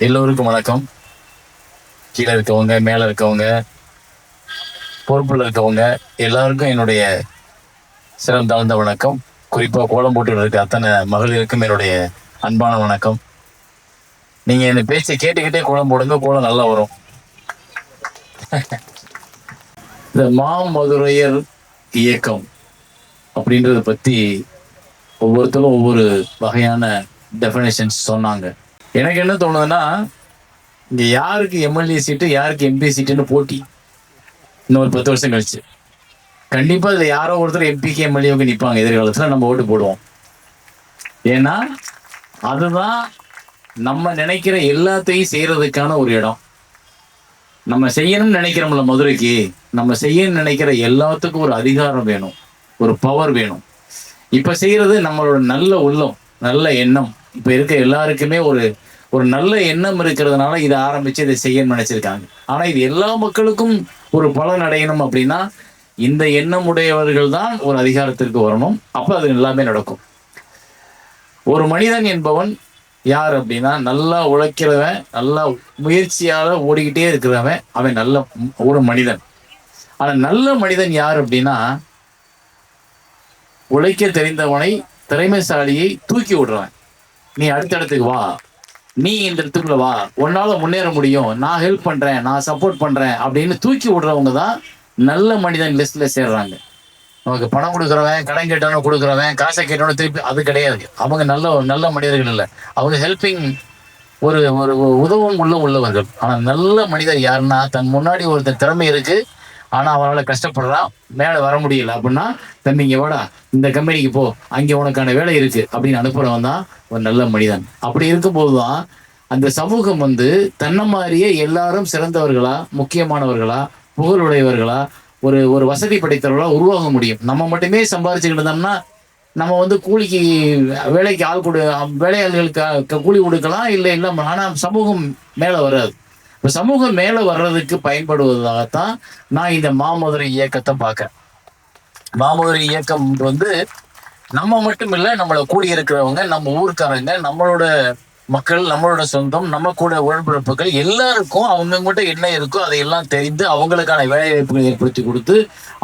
எல்லோருக்கும் வணக்கம். கீழே இருக்கவங்க, மேலே இருக்கவங்க, பொறுப்பில் இருக்கவங்க எல்லாருக்கும் என்னுடைய சிறந்தாழ்ந்த வணக்கம். குறிப்பாக கோலம் போட்டு இருக்க அத்தனை மகளிருக்கும் என்னுடைய அன்பான வணக்கம். நீங்கள் என்ன பேச்சை கேட்டுக்கிட்டே கோலம் போடுங்க, கோலம் நல்லா வரும். இந்த மாமதுரையர் இயக்கம் அப்படின்றத பற்றி ஒவ்வொருத்தரும் ஒவ்வொரு வகையான டெஃபினேஷன்ஸ் சொன்னாங்க. எனக்கு என்ன தோணுதுன்னா, இங்கே யாருக்கு எம்எல்ஏ சீட்டு யாருக்கு எம்பி சீட்டுன்னு போட்டி இன்னொரு 10 வருஷம் கழிச்சு கண்டிப்பாக இதில் யாரோ ஒருத்தர் எம்பிக்கு எம்எல்ஏவுக்கு நிற்பாங்க. எதிர்காலத்தில் நம்ம ஓட்டு போடுவோம். ஏன்னா அதுதான் நம்ம நினைக்கிற எல்லாத்தையும் செய்யறதுக்கான ஒரு இடம். நம்ம செய்யணும்னு நினைக்கிறோம்ல, மதுரைக்கு நம்ம செய்யணும்னு நினைக்கிற எல்லாத்துக்கும் ஒரு அதிகாரம் வேணும், ஒரு பவர் வேணும். இப்போ செய்யறது நம்மளோட நல்ல உள்ளம், நல்ல எண்ணம். இப்போ இருக்க எல்லாருக்குமே ஒரு ஒரு நல்ல எண்ணம் இருக்கிறதுனால இதை ஆரம்பிச்சு இதை செய்யணும்னு நினைச்சிருக்காங்க. ஆனா இது எல்லா மக்களுக்கும் ஒரு பலன் அடையணும் அப்படின்னா இந்த எண்ணம் உடையவர்கள் தான் ஒரு அதிகாரத்திற்கு வரணும். அப்ப அது எல்லாமே நடக்கும். ஒரு மனிதன் என்பவன் யார் அப்படின்னா, நல்லா உழைக்கிறவன், நல்லா முயற்சியால ஓடிக்கிட்டே இருக்கிறவன், அவன் நல்ல ஒரு மனிதன். ஆனா நல்ல மனிதன் யார் அப்படின்னா, உழைக்க தெரிந்தவனை, திறமைசாலியை தூக்கி விடுறவன். நீ அடுத்த இடத்துக்கு வா, நீ இந்த இடத்துக்குள்ள வா, உன்னால முன்னேற முடியும், நான் ஹெல்ப் பண்றேன், நான் சப்போர்ட் பண்றேன் அப்படின்னு தூக்கி விடுறவங்க தான் நல்ல மனிதன் லிஸ்ட்ல சேர்றாங்க. நமக்கு பணம் கொடுக்குறவன், கடன் கேட்டவன கொடுக்குறவன், காசை கேட்டவன திருப்பி, அது கிடையாது. அவங்க நல்ல மனிதர்கள் இல்லை. அவங்க ஹெல்பிங், ஒரு ஒரு உதவும் உள்ளவர்கள். ஆனா நல்ல மனிதர் யாருன்னா, தன் முன்னாடி ஒருத்தர் திறமை இருக்கு, ஆனா அவனால கஷ்டப்படுறான், மேல வர முடியல அப்படின்னா, தம்பி இங்க வாடா, இந்த கம்பெனிக்கு போ, அங்கே உனக்கான வேலை இருக்கு அப்படின்னு அனுப்புறவன் தான் ஒரு நல்ல மனிதன். அப்படி இருக்கும்போதுதான் அந்த சமூகம் தன்னை மாதிரியே எல்லாரும் சிறந்தவர்களா, முக்கியமானவர்களா, புகழுடையவர்களா, ஒரு ஒரு வசதி படைத்தவர்களா உருவாக முடியும். நம்ம மட்டுமே சம்பாதிச்சுக்கிட்டு இருந்தோம்னா நம்ம கூலிக்கு வேலைக்கு ஆள் வேலையாள்களுக்கு கூலி கொடுக்கலாம், இல்லை இல்லை. ஆனா சமூகம் மேல வராது. இப்போ சமூகம் மேல வர்றதுக்கு பயன்படுவதாகத்தான் நான் இந்த மாமதுரை இயக்கத்தை பார்க்கறேன். மாமதுரை இயக்கம் நம்ம மட்டும் இல்லை, நம்மளை கூடி இருக்கிறவங்க, நம்ம ஊருக்காரங்க, நம்மளோட மக்கள், நம்மளோட சொந்தம், நம்ம கூட உடன்பிறப்புகள் எல்லாருக்கும் அவங்ககிட்ட என்ன இருக்கோ அதையெல்லாம் தெரிந்து அவங்களுக்கான வேலை வாய்ப்புகளை ஏற்படுத்தி கொடுத்து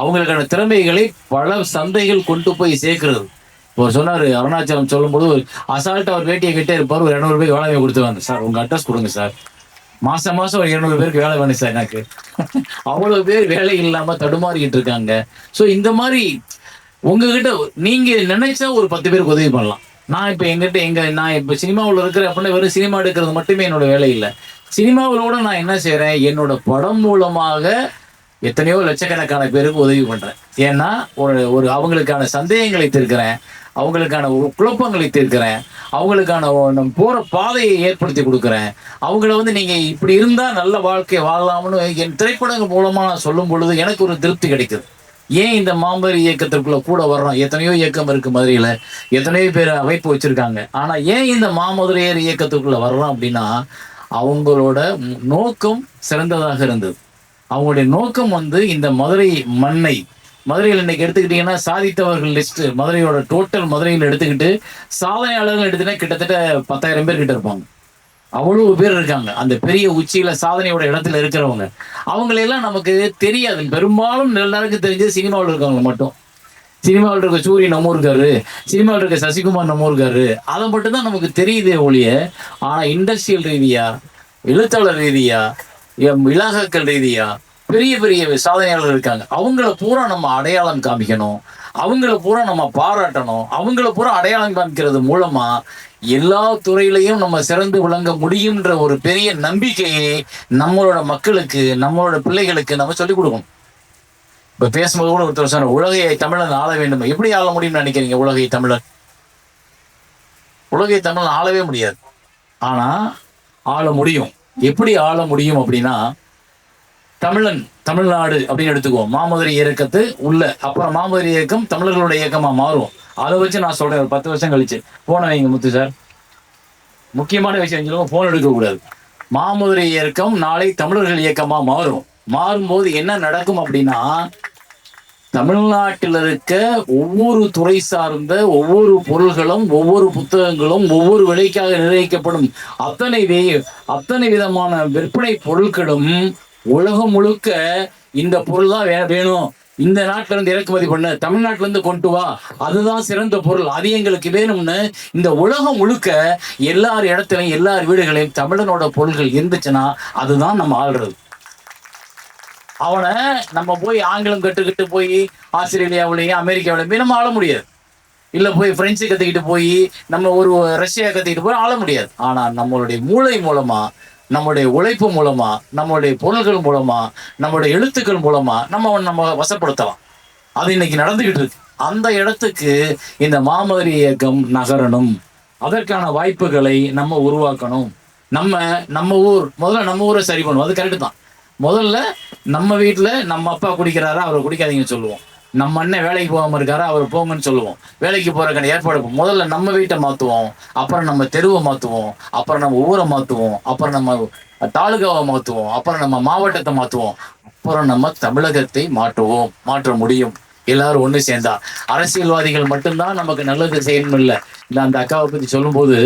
அவங்களுக்கான திறமைகளை பல சந்தைகள் கொண்டு போய் சேர்க்கிறது. இப்போ சொன்னார் அருணாச்சலம் சொல்லும்போது, அசால்ட் அவர் வேட்டியை கிட்டே இருப்பார், ஒரு 200 பேருக்கு வேலை கொடுத்துருவாங்க. சார் உங்க அட்ரஸ் கொடுங்க சார், மாசம் ஒரு 200 பேருக்கு வேலை வேணும் சார் எனக்கு. அவ்வளவு பேர் வேலை இல்லாம தடுமாறிக்கிட்டு இருக்காங்க. ஸோ இந்த மாதிரி உங்ககிட்ட நீங்க நினைச்சா ஒரு 10 பேருக்கு உதவி பண்ணலாம். நான் இப்போ நான் இப்போ சினிமாவில் இருக்கிறேன் அப்படின்னா வெறும் சினிமா எடுக்கிறது மட்டுமே என்னோட வேலை இல்லை. சினிமாவிலோட நான் என்ன செய்யறேன், என்னோட படம் மூலமாக எத்தனையோ லட்சக்கணக்கான பேருக்கு உதவி பண்றேன். ஏன்னா ஒரு அவங்களுக்கான சந்தேகங்களை தீர்க்கிறேன், அவங்களுக்கான குழப்பங்களை தீர்க்கிறேன், அவங்களுக்கான போற பாதையை ஏற்படுத்தி கொடுக்குறேன். அவங்கள நீங்க இப்படி இருந்தா நல்ல வாழ்க்கை வாழலாம்னு என் திரைப்படங்கள் மூலமா நான் சொல்லும் பொழுது எனக்கு ஒரு திருப்தி கிடைக்குது. ஏன் இந்த மாமதுரை இயக்கத்திற்குள்ள கூட வர்றோம்? எத்தனையோ இயக்கம் இருக்கு மதுரையில, எத்தனையோ பேர் அமைப்பு வச்சிருக்காங்க. ஆனா ஏன் இந்த மாமதுரையர் இயக்கத்துக்குள்ள வர்றோம் அப்படின்னா, அவங்களோட நோக்கம் சிறந்ததாக இருந்தது. அவங்களுடைய நோக்கம் இந்த மதுரை மண்ணை, மதுரையில் இன்னைக்கு எடுத்துக்கிட்டீங்கன்னா சாதித்தவர்கள் லிஸ்ட், மதுரையோட டோட்டல் மதுரையில் எடுத்துக்கிட்டு சாதனையாளர்கள் எடுத்துட்டா கிட்டத்தட்ட 10,000 பேர் கிட்ட இருப்பாங்க. அவ்வளவு பேர் இருக்காங்க அந்த பெரிய உச்சியில சாதனையோட இடத்துல இருக்கிறவங்க. அவங்களெல்லாம் நமக்கு தெரியாது. பெரும்பாலும் எல்லாருக்கும் தெரிஞ்சது சினிமாவில் இருக்கவங்க மட்டும். சினிமாவில் இருக்க சூரியன் நம்ம இருக்காரு, சினிமாவில் இருக்க சசிகுமார் நம்ம இருக்காரு, அதை மட்டும்தான் நமக்கு தெரியுதே ஒழிய, ஆனா இண்டஸ்ட்ரியல் ரீதியா, எழுத்தாளர் ரீதியா, இலாகாக்கள் ரீதியா பெரிய பெரிய சாதனையாளர்கள் இருக்காங்க. அவங்கள பூரா நம்ம அடையாளம் காமிக்கணும், அவங்கள பூரா நம்ம பாராட்டணும். அவங்கள பூரா அடையாளம் காமிக்கிறது மூலமா எல்லா துறையிலையும் நம்ம சிறந்து விளங்க முடியுன்ற ஒரு பெரிய நம்பிக்கையை நம்மளோட மக்களுக்கு, நம்மளோட பிள்ளைகளுக்கு நம்ம சொல்லிக் கொடுக்கணும். இப்ப பேசும்போது கூட ஒருத்தர் சொன்ன, உலகை தமிழன் ஆள வேண்டும். எப்படி ஆள முடியும்னு நினைக்கிறீங்க? உலகை தமிழன் ஆளவே முடியாது. ஆனா ஆள முடியும். எப்படி ஆள முடியும் அப்படின்னா, தமிழ்நாடு அப்படின்னு எடுத்துக்குவோம். மாமதுரை இயக்கத்து உள்ள, அப்புறம் மாமதுரை இயக்கம் தமிழர்களோட இயக்கமா மாறும். அதை வச்சு நான் சொல்றேன், ஒரு 10 வருஷம் கழிச்சு போன வைங்க முத்து சார், முக்கியமான விஷயம் சொல்லுங்க, போன் எடுக்க கூடாது. மாமதுரை இயக்கம் நாளை தமிழர்கள் இயக்கமா மாறும்போது என்ன நடக்கும் அப்படின்னா, தமிழ்நாட்டில் இருக்க ஒவ்வொரு துறை சார்ந்த ஒவ்வொரு பொருள்களும், ஒவ்வொரு புத்தகங்களும், ஒவ்வொரு விலைக்காக நிர்ணயிக்கப்படும் அத்தனை விதமான விற்பனை பொருட்களும் உலகம் முழுக்க இந்த பொருள் தான் வேணும், இந்த நாட்டில இருந்து இறக்குமதி பண்ண, தமிழ்நாட்டில இருந்து கொண்டு வா, அதுதான் சிறந்த பொருள், அது எங்களுக்கு வேணும்னு இந்த உலகம் முழுக்க எல்லார் இடத்துலையும் எல்லார் வீடுகளையும் தமிழனோட பொருள்கள் இருந்துச்சுன்னா அதுதான் நம்ம ஆள்றது. அவனை நம்ம போய் ஆங்கிலம் கற்றுக்கிட்டு போய் ஆஸ்திரேலியாவிலையும் அமெரிக்காவிலையும் போய் நம்ம ஆள முடியாது. இல்லை போய் பிரெஞ்சு கற்றுக்கிட்டு போய் நம்ம ஒரு ரஷ்யா கற்றுக்கிட்டு போய் ஆள முடியாது. ஆனால் நம்மளுடைய மூளை மூலமா, நம்மளுடைய உழைப்பு மூலமா, நம்மளுடைய பொருள்கள் மூலமா, நம்மளுடைய எழுத்துக்கள் மூலமா நம்ம வசப்படுத்தலாம். அது இன்னைக்கு நடந்துகிட்டு இருக்கு. அந்த இடத்துக்கு இந்த மாமதுரை இயக்கம் நகரணும். அதற்கான வாய்ப்புகளை நம்ம உருவாக்கணும். நம்ம ஊரை சரி பண்ணுவோம். அது கரெக்டு தான். முதல்ல நம்ம வீட்டில் நம்ம அப்பா குடிக்கிறாரா, அவரை குடிக்காதீங்கன்னு சொல்லுவோம். நம்ம அண்ணன் வேலைக்கு போகாமல் இருக்காரா, அவர் போங்கன்னு சொல்லுவோம். வேலைக்கு போகிறக்கான ஏற்பாடு முதல்ல நம்ம வீட்டை மாற்றுவோம், அப்புறம் நம்ம தெருவை மாற்றுவோம், அப்புறம் நம்ம ஊரை மாற்றுவோம், அப்புறம் நம்ம தாலுகாவை மாற்றுவோம், அப்புறம் நம்ம மாவட்டத்தை மாற்றுவோம், அப்புறம் நம்ம தமிழகத்தை மாற்ற முடியும். எல்லாரும் ஒன்று சேர்ந்தா. அரசியல்வாதிகள் மட்டும்தான் நமக்கு நல்லது செய்யணும் இல்லை. இல்லை, அந்த அக்காவை பற்றி சொல்லும்போது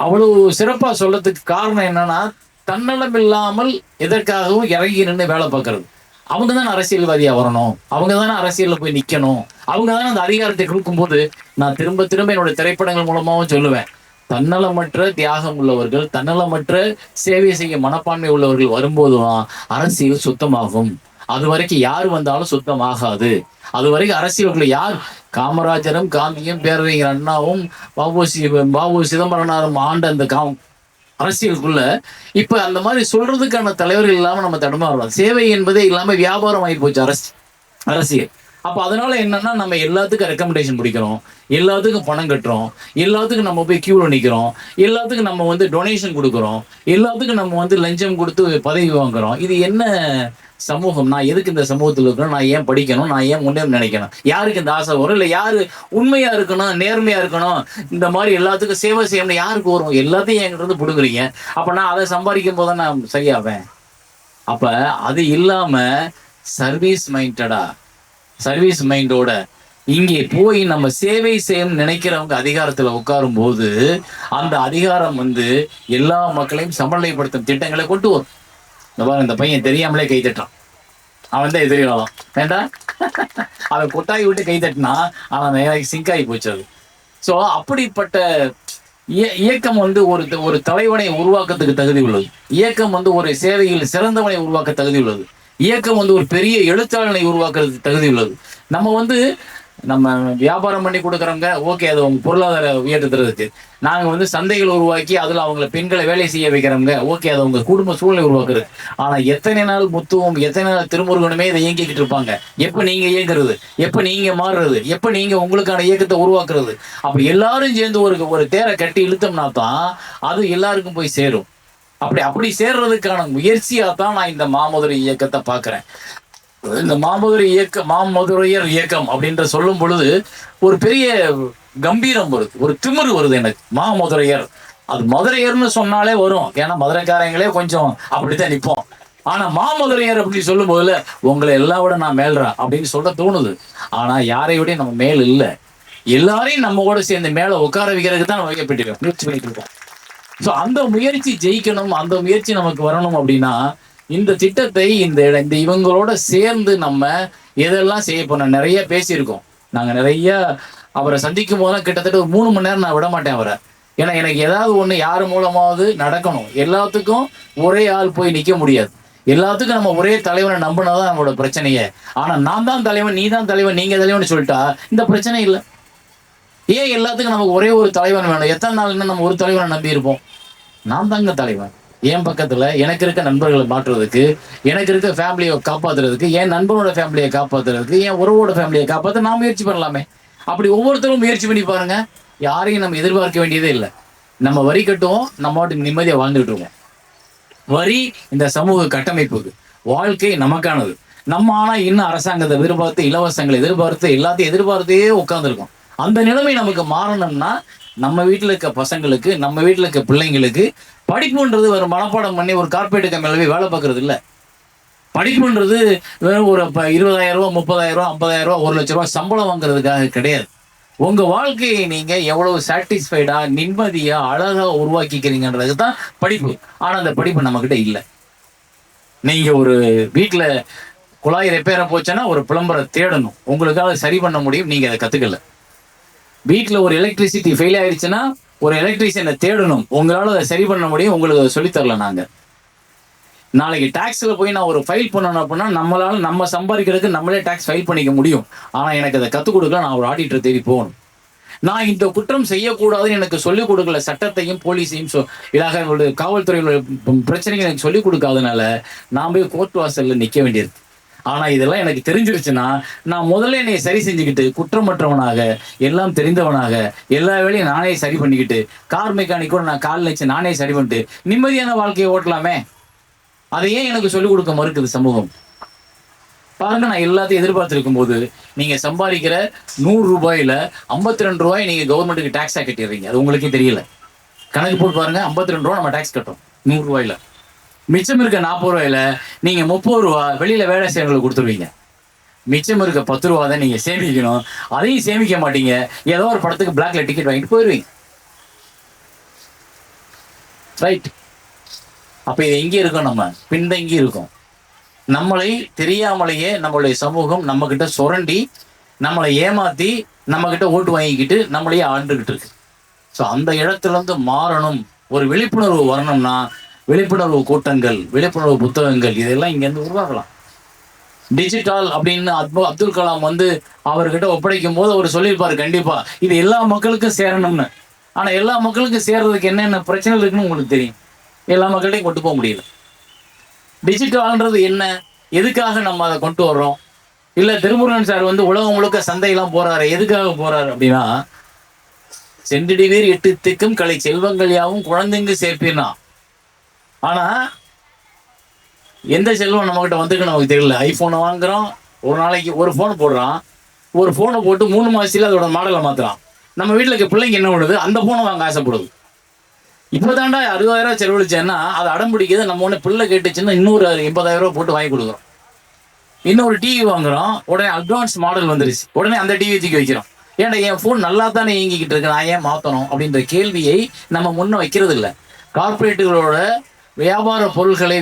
அவ்வளவு சிறப்பாக சொல்றதுக்கு காரணம் என்னன்னா, தன்னலம் இல்லாமல் எதற்காகவும் இறங்கி நின்று வேலை பார்க்கறது. அவங்க தானே அரசியல்வாதியா வரணும், அவங்க தானே அரசியல்ல போய் நிக்கணும், அவங்க தானே அந்த அதிகாரத்தை கொடுக்கும்போது நான் திரும்ப திரும்ப என்னோட திரைப்படங்கள் மூலமாகவும் சொல்லுவேன், தன்னலமற்ற தியாகம் உள்ளவர்கள், தன்னலமற்ற சேவை செய்ய மனப்பான்மை உள்ளவர்கள் வரும்போதுதான் அரசியல் சுத்தமாகும். அது வரைக்கும் யார் வந்தாலும் சுத்தமாகாது. அது வரைக்கும் அரசியலுக்குள்ள யார், காமராஜரும் காந்தியும் பேரறிஞர் அண்ணாவும் பாபு சிதம்பரனாரும் ஆண்ட அந்த அரசியலுக்குள்ள இப்ப அந்த மாதிரி சொல்றதுக்கான தலைவர்கள் இல்லாம நம்ம தடுமாறலாம். சேவை என்பதே இல்லாம வியாபாரம் ஆகி போச்சு அரசியல். அப்ப அதனால என்னன்னா, நம்ம எல்லாத்துக்கும் ரெக்கமெண்டேஷன் பிடிக்கிறோம், எல்லாத்துக்கும் பணம் கட்டுறோம், எல்லாத்துக்கும் நம்ம போய் கியூல நிக்கிறோம், எல்லாத்துக்கும் நம்ம டொனேஷன் கொடுக்குறோம், எல்லாத்துக்கும் நம்ம லஞ்சம் கொடுத்து பதவி வாங்குறோம். இது என்ன சமூகம்? நான் எதுக்கு இந்த சமூகத்தில் இருக்கணும்? நான் ஏன் படிக்கணும்? நான் ஏன் முன்னேற நினைக்கணும்? யாருக்கு இந்த ஆசை வரும்? இல்லை யாரு உண்மையா இருக்கணும், நேர்மையா இருக்கணும், இந்த மாதிரி எல்லாத்துக்கும் சேவை செய்யணும் யாருக்கு வரும்? எல்லாத்தையும் என்கிட்ட இருந்து பிடுங்குறீங்க. அப்ப நான் அதை சம்பாதிக்கும் போது நான் சரியாவேன். அப்ப அது இல்லாம சர்வீஸ் மைண்டோட இங்கே போய் நம்ம சேவை செய்யணும் நினைக்கிறவங்க அதிகாரத்துல உட்காரும் போது அந்த அதிகாரம் எல்லா மக்களையும் சமநிலைப்படுத்தும் திட்டங்களை கொண்டு வரும். இந்த பையன் தெரியாமலே கை தட்டான், அவன் தான் எதிரிகளாம் வேண்டாம், அவன் கொட்டாய் விட்டு கை தட்டினா அவன் சிங்க் ஆகி போச்சு அது. ஸோ அப்படிப்பட்ட இயக்கம் ஒரு தலைவனை உருவாக்கத்துக்கு தகுதி உள்ளது. இயக்கம் ஒரு சேவையில் சிறந்தவனை உருவாக்க தகுதி உள்ளது. இயக்கம் ஒரு பெரிய எழுத்தாளனை உருவாக்குறதுக்கு தகுதி உள்ளது. நம்ம வியாபாரம் பண்ணி கொடுக்குறவங்க ஓகே, அது அவங்க பொருளாதார உயர்த்துறதுக்கு. நாங்கள் சந்தைகள் உருவாக்கி அதில் அவங்களை பெண்களை வேலை செய்ய வைக்கிறவங்க ஓகே, அது அவங்க குடும்ப சூழ்நிலை உருவாக்குறது. ஆனால் எத்தனை நாள் முத்துவும் எத்தனை நாள் திருமுருகனுமே இதை இயங்கிக்கிட்டு இருப்பாங்க. எப்போ நீங்கள் இயங்குறது, எப்போ நீங்கள் மாறுறது, எப்போ நீங்கள் உங்களுக்கான இயக்கத்தை உருவாக்குறது? அப்படி எல்லாரும் சேர்ந்து ஒரு தேரை கட்டி இழுத்தோம்னா தான் அது எல்லாருக்கும் போய் சேரும். அப்படி சேர்றதுக்கான முயற்சியாக தான் நான் இந்த மாமதுரை இயக்கத்தை பார்க்குறேன். இந்த மாமதுரையர் இயக்கம் அப்படின்ற சொல்லும் பொழுது ஒரு பெரிய கம்பீரம் வருது, ஒரு திமிரு வருது எனக்கு. மாமதுரையர், அது மதுரையர்னு சொன்னாலே வரும், ஏன்னா மதுரைக்காரங்களே கொஞ்சம் அப்படித்தான் நிற்போம். ஆனா மாமதுரையர் அப்படின்னு சொல்லும் போதுல உங்களை எல்லா விட நான் மேல்றா அப்படின்னு சொல்ல தோணுது. ஆனா யாரையோடய நம்ம மேல் இல்லை, எல்லாரையும் நம்ம கூட சேர்ந்து மேல உட்கார வைக்கிறதுக்கு தான் நம்ம வைக்கப்பட்டிருக்கோம், முயற்சி பண்ணிட்டு இருக்கோம். ஸோ அந்த முயற்சி ஜெயிக்கணும், அந்த முயற்சி நமக்கு வரணும் அப்படின்னா இந்த திட்டத்தை இந்த இவங்களோட சேர்ந்து நம்ம எதெல்லாம் செய்ய போனோம். நிறைய பேசியிருக்கோம். நாங்கள் நிறைய அவரை சந்திக்கும் போதுதான் கிட்டத்தட்ட ஒரு 3 மணி நேரம் நான் விட மாட்டேன் அவரை. ஏன்னா எனக்கு ஏதாவது ஒன்று யார் மூலமாவது நடக்கணும். எல்லாத்துக்கும் ஒரே ஆள் போய் நிற்க முடியாது. எல்லாத்துக்கும் நம்ம ஒரே தலைவனை நம்பினாதான் நம்மளோட பிரச்சனையே. ஆனால் நான் தான் தலைவன், நீ தான் தலைவன், நீங்கள் தலைவன் சொல்லிட்டா இந்த பிரச்சனை இல்லை. ஏன் எல்லாத்துக்கும் நமக்கு ஒரே ஒரு தலைவன் வேணும்? எத்தனை நாள் நம்ம ஒரு தலைவனை நம்பி இருப்போம்? நான் தாங்க தலைவன். என் பக்கத்துல எனக்கு இருக்க நண்பர்களை மாற்றுறதுக்கு, எனக்கு இருக்க ஃபேமிலியை காப்பாத்துறதுக்கு, என் நண்பனோட ஃபேமிலியை காப்பாத்துறதுக்கு, என் உறவோட ஃபேமிலியை காப்பாற்ற நான் முயற்சி பண்ணலாமே. அப்படி ஒவ்வொருத்தரும் முயற்சி பண்ணி பாருங்க. யாரையும் நம்ம எதிர்பார்க்க வேண்டியதே இல்லை. நம்ம வரி கட்டுவோம், நம்ம நிம்மதியாக வாழ்ந்துட்டு இருக்கோம். வரி இந்த சமூக கட்டமைப்புக்கு, வாழ்க்கை நமக்கானது. நம்ம ஆனா இன்னும் அரசாங்கத்தை எதிர்பார்த்து, இலவசங்களை எதிர்பார்த்து, எல்லாத்தையும் எதிர்பார்த்தே உட்காந்துருக்கோம். அந்த நிலைமை நமக்கு மாறணும்னா நம்ம வீட்டில் இருக்க பசங்களுக்கு, நம்ம வீட்டில் இருக்க பிள்ளைங்களுக்கு படிப்புன்றது ஒரு மனப்பாடம் பண்ணி ஒரு கார்பரேட் கம்பெனில போய் வேலை பார்க்கறது இல்லை. படிப்புன்றது வெறும் ஒரு 20,000 ரூபா, 30,000 ரூபா, 50,000 ரூபா, 1,00,000 ரூபா சம்பளம் வாங்குறதுக்காக கிடையாது. உங்க வாழ்க்கையை நீங்க எவ்வளவு சாட்டிஸ்ஃபைடா, நிம்மதியா, அழகா உருவாக்கிக்கிறீங்கன்றது தான் படிப்பு. ஆனா அந்த படிப்பு நம்ம கிட்ட இல்ல. நீங்க ஒரு வீட்டுல குழாய் ரிப்பேரா போச்சுன்னா ஒரு பிளம்பரை தேடணும், உங்களுக்காக சரி பண்ண முடியும், நீங்க அதை கத்துக்கல. வீட்டுல ஒரு எலக்ட்ரிசிட்டி ஃபெயில் ஆயிடுச்சுன்னா ஒரு எலக்ட்ரீஷியனை தேடணும், உங்களால அதை சரி பண்ண முடியும், உங்களுக்கு சொல்லித்தரல நாங்க. நாளைக்கு டாக்ஸ்ல போய் நான் ஒரு ஃபைல் பண்ணணும் அப்படின்னா நம்மளால நம்ம சம்பாதிக்கிறதுக்கு நம்மளே டாக்ஸ் ஃபைல் பண்ணிக்க முடியும். ஆனா எனக்கு அதை கத்துக் கொடுக்க நான் ஒரு ஆடிட்டர் தேடி போகணும். நான் இந்த குற்றம் செய்யக்கூடாதுன்னு எனக்கு சொல்லிக் கொடுக்கல, சட்டத்தையும் போலீஸையும் இதாக காவல்துறையோட பிரச்சனைகள் எனக்கு சொல்லிக் கொடுக்காதனால நான் போய் கோர்ட் வாசல்ல நிக்க வேண்டியது. ஆனா இதெல்லாம் எனக்கு தெரிஞ்சிருச்சுன்னா நான் முதல்ல என்னை சரி செஞ்சுக்கிட்டு குற்றமற்றவனாக, எல்லாம் தெரிந்தவனாக, எல்லா வேலையும் நானே சரி பண்ணிக்கிட்டு, கார் மெக்கானிக்கோட நான் கால் வச்சு நானே சரி பண்ணிட்டு நிம்மதியான வாழ்க்கையை ஓட்டலாமே. அதை ஏன் எனக்கு சொல்லிக் கொடுக்க மறுக்குது சமூகம்? பாருங்க, நான் எல்லாத்தையும் எதிர்பார்த்திருக்கும் போது நீங்க சம்பாதிக்கிற 100 ரூபாயில 52 ரூபாய் நீங்க கவர்மெண்ட்டுக்கு டாக்ஸா கட்டிடுறீங்க. அது உங்களுக்கே தெரியல. கணக்கு போட்டு பாருங்க, 52 ரூபா நம்ம டாக்ஸ் கட்டுறோம் 100 ரூபாயில. மிச்சம் இருக்க 40 ரூபாயில நீங்க 30 ரூபா வெளியில வேலை செய்யறவங்களுக்கு கொடுத்துருவீங்க. மிச்சம் இருக்க 10 ரூபா தான் நீங்க சேமிக்கணும். அதையும் சேமிக்க மாட்டீங்க, ஏதோ ஒரு படத்துக்கு பிளாக்ல டிக்கெட் வாங்கிட்டு போயிடுவீங்க. ரைட்? அப்ப இது எங்கே இருக்கும்? நம்ம பின்தங்கி இருக்கும். நம்மளை தெரியாமலேயே நம்மளுடைய சமூகம் நம்ம கிட்ட சுரண்டி, நம்மளை ஏமாத்தி, நம்ம கிட்ட ஓட்டு வாங்கிக்கிட்டு நம்மளையே ஆண்டுகிட்டு இருக்கு. ஸோ அந்த இடத்துல இருந்து மாறணும், ஒரு விழிப்புணர்வு வரணும்னா விழிப்புணர்வு கூட்டங்கள், விழிப்புணர்வு புத்தகங்கள் இதெல்லாம் இங்கேருந்து உருவாக்கலாம். டிஜிட்டல் அப்படின்னு அப்துல் கலாம் அவர்கிட்ட ஒப்படைக்கும் போது அவர் சொல்லியிருப்பாரு, கண்டிப்பா இது எல்லா மக்களுக்கும் சேரணும்னு. ஆனா எல்லா மக்களுக்கும் சேர்றதுக்கு என்னென்ன பிரச்சனை இருக்குன்னு உங்களுக்கு தெரியும். எல்லா மக்கள்கிட்டையும் கொண்டு போக முடியல. டிஜிட்டல்ன்றது என்ன, எதுக்காக நம்ம அதை கொண்டு வர்றோம்? இல்ல திருமுருகன் சார் உலகம் முழுக்க சந்தையெல்லாம் போறாரு, எதுக்காக போறாரு அப்படின்னா, சென்றிடுவீர் 8 திக்கும் கலை செல்வங்கள் யாவும் குழந்தைங்க சேர்ப்பீர்னா. ஆனா எந்த செல்வம் நம்ம கிட்ட வந்துருக்கு நமக்கு தெரியல. ஐபோனை வாங்குறோம், ஒரு நாளைக்கு ஒரு போன் போடுறான், ஒரு போனை போட்டு 3 மாசத்துல அதோட மாடலை மாத்துறான். நம்ம வீட்டுல இருக்க பிள்ளைங்க என்ன பண்ணுது? அந்த போனை வாங்க ஆசைப்படுது. இப்பதாண்டா 60,000 செலவழிச்சேன்னா அதை அடம் பிடிக்குது. நம்ம ஒண்ணு பிள்ளை கேட்டுச்சுன்னா இன்னொரு 80,000 ரூபாய் போட்டு வாங்கி கொடுக்குறோம். இன்னொரு டிவி வாங்குறோம், உடனே அட்வான்ஸ் மாடல் வந்துருச்சு, உடனே அந்த டிவி தூக்கி வைக்கிறோம். ஏன்டா என் போன் நல்லா தானே இயங்கிக்கிட்டு இருக்கு, நான் ஏன் மாத்தணும் அப்படின்ற கேள்வியை நம்ம முன்ன வைக்கிறது இல்லை. கார்பரேட்டுகளோட வியாபார பொருட்களை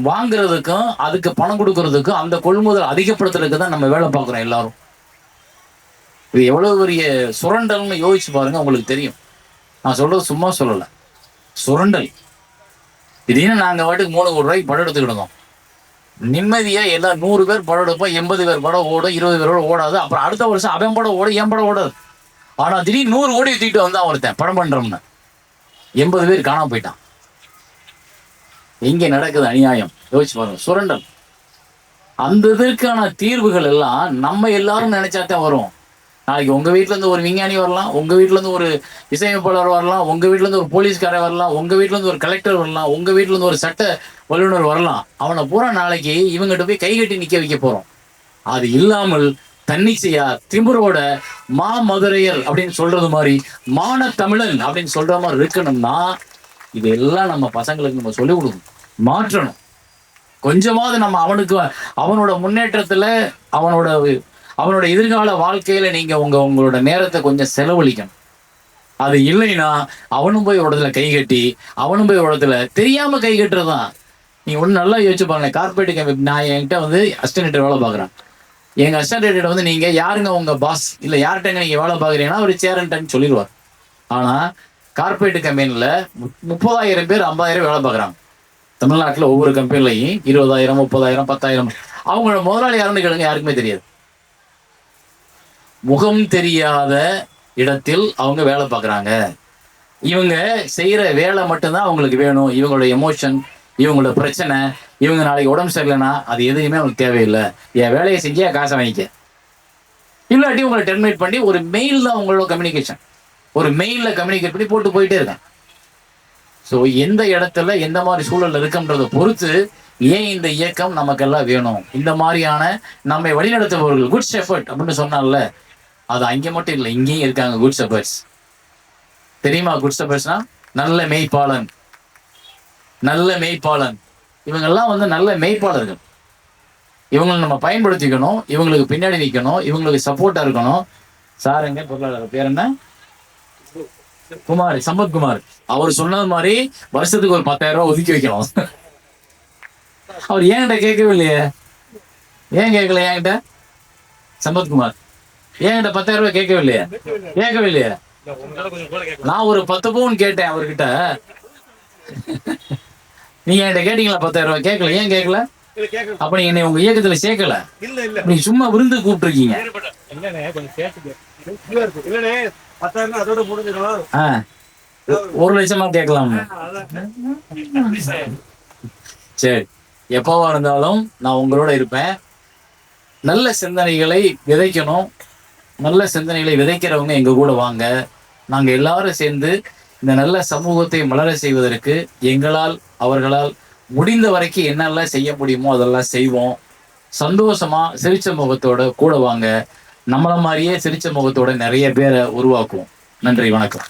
வாங்குறதுக்கும் அதுக்கு பணம் கொடுக்கறதுக்கும் அந்த கொள்முதல் அதிகப்படுத்துறதுக்கு தான் நம்ம வேலை பார்க்குறோம் எல்லாரும். இது எவ்வளவு பெரிய சுரண்டல்னு யோசிச்சு பாருங்க, உங்களுக்கு தெரியும். நான் சொல்றது சும்மா சொல்லலை, சுரண்டல். திடீர்னு நாங்க வாட்டுக்கு 3 கோடி ரூபாய்க்கு படம் எடுத்துக்கிடுவோம். நிம்மதியா எல்லாம் 100 பேர் படம் எடுப்போம், 80 பேர் படம் ஓடும், 20 பேரோட ஓடாது. அப்புறம் அடுத்த வருஷம் அவன் படம் ஓடும், என் படம் ஓடாது. ஆனா திடீர்னு 100 கோடி தூக்கிட்டு வந்தான் ஒருத்தன் படம் பண்றோம்னு, 80 பேர் காணாம போயிட்டான். எங்க நடக்குது அநியாயம்? யோசிச்சு பாருங்க, சுரண்டல். அந்த இதற்கான தீர்வுகள் எல்லாம் நம்ம எல்லாரும் நினைச்சாத்தான் வரும். நாளைக்கு உங்க வீட்டுல இருந்து ஒரு விஞ்ஞானி வரலாம், உங்க வீட்டுல இருந்து ஒரு இசையமைப்பாளர் வரலாம், உங்க வீட்டுல இருந்து ஒரு போலீஸ்காரர் வரலாம், உங்க வீட்டுல இருந்து ஒரு கலெக்டர் வரலாம், உங்க வீட்டுல இருந்து ஒரு சட்ட வல்லுநர் வரலாம். அவனை பூரா நாளைக்கு இவங்கிட்ட போய் கை கட்டி நிக்க வைக்க போறோம். அது இல்லாமல் தன்னிச்சையா திமிரோட மதுரையர் அப்படின்னு சொல்றது மாதிரி, மான தமிழன் அப்படின்னு சொல்ற மாதிரி இருக்கணும்னா இதெல்லாம் நம்ம பசங்களுக்கு நம்ம சொல்லிக் கொடுக்கணும், மாற்றணும். கொஞ்சமாவது நம்ம அவனுக்கு அவனோட முன்னேற்றத்துல அவனோட எதிர்கால வாழ்க்கையில நீங்க உங்களோட நேரத்தை கொஞ்சம் செலவழிக்கணும். அது இல்லைன்னா அவனும் போய் ஒரு இடத்துல கை கட்டி, அவனும் போய் ஒரு இடத்துல தெரியாம கை கட்டுறதுதான். நீங்க ஒண்ணு நல்லா யோசிச்சு பாருங்க. கார்பரேட் நான் என்கிட்ட அசிஸ்டன்ட் வேலை பார்க்குறேன். எங்க அசிஸ்டன்ட் நீங்க யாருங்க உங்க பாஸ், இல்ல யார்கிட்ட நீங்க வேலை பார்க்குறீங்கன்னா ஒரு சேரன்ட்டன்னு சொல்லிடுவார். ஆனா கார்பரேட் கம்பெனில 30,000 பேர் 50,000 வேலை பார்க்குறாங்க. தமிழ்நாட்டில் ஒவ்வொரு கம்பெனிலையும் 20,000 30,000 10,000. அவங்களோட முதலாளி யாருன்னு கேளுங்க, யாருக்குமே தெரியாது. முகம் தெரியாத இடத்தில் அவங்க வேலை பார்க்குறாங்க. இவங்க செய்யற வேலை மட்டும்தான் அவங்களுக்கு வேணும். இவங்களோட எமோஷன், இவங்களோட பிரச்சனை, இவங்க நாளைக்கு உடம்பு சரியில்லைன்னா அது எதுவுமே அவங்களுக்கு தேவையில்லை. என் வேலையை செஞ்சு காசை வாங்கிக்க, இல்லாட்டி உங்களை டெர்மினேட் பண்ணி ஒரு மெயில் தான் உங்களோட கம்யூனிகேஷன், ஒரு மெயில்ல கம்யூனிகேட் பண்ணி போட்டு போயிட்டே இருக்கேன். ஸோ எந்த இடத்துல எந்த மாதிரி சூழல் இருக்குன்றதை பொறுத்து ஏன் இந்த இயக்கம் நமக்கெல்லாம் வேணும். இந்த மாதிரியான நம்மை வழிநடத்துபவர்கள், குட் ஷெஃபர்ட் அப்படின்னு சொன்னால, அது அங்கே மட்டும் இல்லை, இங்கேயும் இருக்காங்க குட் ஷெஃபர்ட்ஸ். தெரியுமா குட் ஷெஃபர்ட்ஸ்னா? நல்ல மெய்ப்பாளன், நல்ல மெய்ப்பாளன். இவங்கெல்லாம் நல்ல மெய்ப்பாளர்கள். இவங்களை நம்ம பயன்படுத்திக்கணும், இவங்களுக்கு பின்னாடி நிற்கணும், இவங்களுக்கு சப்போர்ட்டா இருக்கணும். சார் எங்க பொருளாளர் பேர் என்ன? குமார், சம்பத்குமார். அவர் சொன்னது மாதிரி வருஷத்துக்கு ஒரு 10,000 ரூபாய் ஒதுக்கி வைக்கணும். அவர் என்கிட்ட கேட்கவே இல்லையே. ஏன் கேட்கல என்கிட்ட? சம்பத்குமார் என்கிட்ட 10,000 ரூபாய் கேட்கவே இல்லையே. நான் ஒரு 10 பவுன் கேட்டேன் அவர்கிட்ட. நீங்க என்கிட்ட கேட்டீங்களா? 10,000 ரூபாய் கேட்கல. ஏன் கேட்கல? அப்ப நீங்க என்னை உங்க இயக்கத்துல சேர்க்கல. நீங்க சும்மா விருந்து கூப்பிட்டு இருக்கீங்க. 1 லட்சமா கேட்கலாம். சரி, எப்பவா இருந்தாலும் நான் உங்களோட இருப்பேன். நல்ல சிந்தனைகளை விதைக்கணும். நல்ல சிந்தனைகளை விதைக்கிறவங்க எங்க கூட வாங்க. நாங்க எல்லாரும் சேர்ந்து இந்த நல்ல சமூகத்தை மலர செய்வதற்கு எங்களால் அவர்களால் முடிந்த வரைக்கும் என்னெல்லாம் செய்ய முடியுமோ அதெல்லாம் செய்வோம். சந்தோஷமா சிரிச்ச முகத்தோட கூட வாங்க. நம்மள மாதிரியே சிரிச்ச முகத்தோட நிறைய பேரை உருவாக்குவோம். நன்றி, வணக்கம்.